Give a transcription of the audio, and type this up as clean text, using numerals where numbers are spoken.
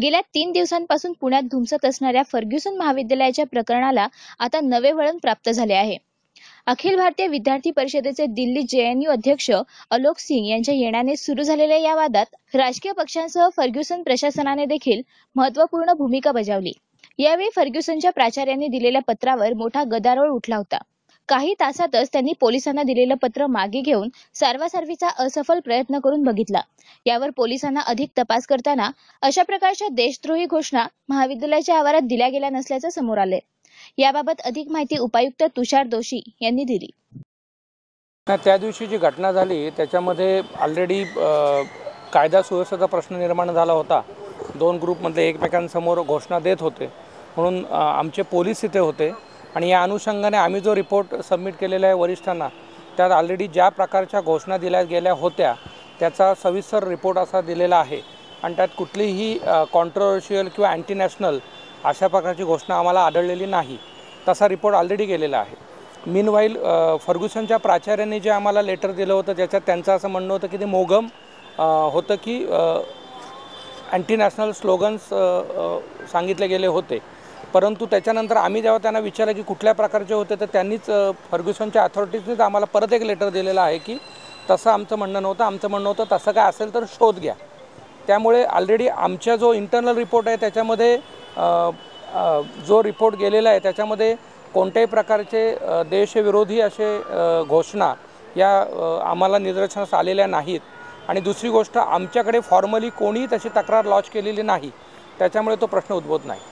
गेल्या 3 दिवसांपासून पुण्यात धुमसत असणाऱ्या फर्ग्युसन महाविद्यालयाच्या प्रकरणाला आता नवे वळण प्राप्त झाले आहे. अखिल भारतीय विद्यार्थी परिषदेचे दिल्ली जेएनयू अध्यक्ष अलोक सिंग यांच्या येण्याने सुरू झालेल्या या वादात राजकीय पक्षांसह फर्ग्युसन प्रशासनाने देखील महत्त्वपूर्ण भूमिका बजावली. यावेळी फर्ग्युसनच्या प्राचार्यांनी दिलेल्या पत्रावर मोठा गदारोळ उठला होता. काही तासातच त्यांनी पोलिसांना दिलेलं पत्र मागे घेऊन सारवासारवीचा असफल प्रयत्न करून बघितला. यावर पोलिसांना अधिक तपास करताना अशा प्रकारच्या देशद्रोही घोषणा महाविद्यालयाच्या आवारात दिल्या गेल्या नसल्याचे समोर आले. याबाबत अधिक माहिती उपायुक्त तुषार दोशी यांनी दिली. त्या दिवशी जी घटना झाली त्याच्यामध्ये ऑलरेडी कायदा सुव्यवस्थेचा प्रश्न निर्माण झाला होता. दोन ग्रुपमध्ये एकमेकांसमोर घोषणा देत होते म्हणून आमचे पोलीस इथे होते आणि या अनुषंगाने आम्ही जो रिपोर्ट सबमिट केलेला आहे वरिष्ठांना, त्यात ऑलरेडी ज्या प्रकारच्या घोषणा दिल्या गेल्या होत्या त्याचा सविस्तर रिपोर्ट असा दिलेला आहे आणि त्यात कुठलीही कॉन्ट्रोवर्शियल किंवा अँटी नॅशनल अशा प्रकारची घोषणा आम्हाला आढळलेली नाही. तसा रिपोर्ट ऑलरेडी गेलेला आहे. मीनवाईल फर्ग्युसनच्या प्राचार्यांनी जे आम्हाला लेटर दिलं होतं त्याच्यात त्यांचं असं म्हणणं होतं की ते मोगम होतं की अँटी नॅशनल स्लोगन्स सांगितले गेले होते. परंतु त्याच्यानंतर आम्ही जेव्हा त्यांना विचारलं की कुठल्या प्रकारचे होते तर त्यांनीच फर्ग्युसनच्या अथॉरिटीजनीच आम्हाला परत एक लेटर दिलेलं आहे की तसं आमचं म्हणणं नव्हतं. आमचं म्हणणं होतं तसं काय असेल तर शोध घ्या. त्यामुळे ऑलरेडी आमच्या जो इंटरनल रिपोर्ट आहे त्याच्यामध्ये जो रिपोर्ट गेलेला आहे त्याच्यामध्ये कोणत्याही प्रकारचे देशविरोधी असे घोषणा या आम्हाला निदर्शनास आलेल्या नाहीत. आणि दुसरी गोष्ट, आमच्याकडे फॉर्मली कोणीही तशी तक्रार लॉन्च केलेली नाही. त्याच्यामुळे तो प्रश्न उद्भवत नाही.